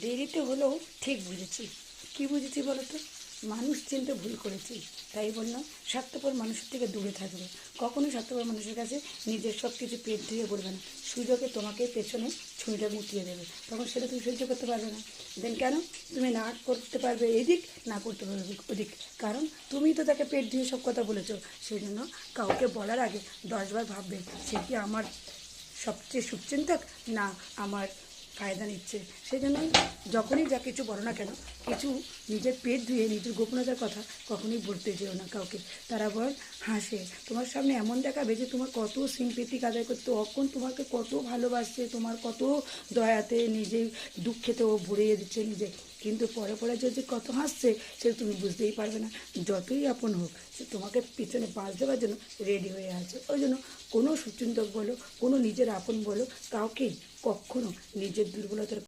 দেরিতে হলেও ঠিক বুঝেছি। কি বুঝেছি বলো তো? মানুষ চিনতে ভুল করেছি, তাই বললাম স্বার্থপর মানুষের থেকে দূরে থাকবে। কখনোই স্বার্থপর মানুষের কাছে নিজের সব কিছু পেট ধুয়ে বলবে না। সুযোগে তোমাকে পেছনে ছুঁড়ে মুটিয়ে দেবে, তখন সেটা তুমি সহ্য করতে পারবে না। দেন কেন? তুমি না করতে পারবে এদিক, না করতে পারবে ওদিক, কারণ তুমি তো তাকে পেট ধুয়ে সব কথা বলেছো। সেই জন্য কাউকে বলার আগে 10বার ভাববে সে কি আমার সবচেয়ে শুভচিন্তক, না আমার ফায়দা নিচ্ছে। সেই জন্য যখনই যা কিছু বলো না কেন, কিছু নিজের পেট ধুয়ে নিজের গোপনতার কথা কখনোই বলতে যেও না কাউকে। তারা বল হাসে, তোমার সামনে এমন দেখাবে যে তোমার কত সিম্পেথি আদায় করতে, তখন তোমাকে কত ভালোবাসছে, তোমার কত দয়াতে নিজে দুঃখেতেও ভরিয়ে দিচ্ছে নিজে, কিন্তু পরে পরে যে কত হাসছে সে তুমি বুঝতেই পারবে না। যতই আপন হোক, সে তোমাকে পিছনে বাঁশ দেওয়ার জন্য রেডি হয়ে আছে। ওই জন্য কোনো সুচিন্তক বলো, কোনো নিজের আপন বলো, কাউকে কখনো নিজের দুর্বলতার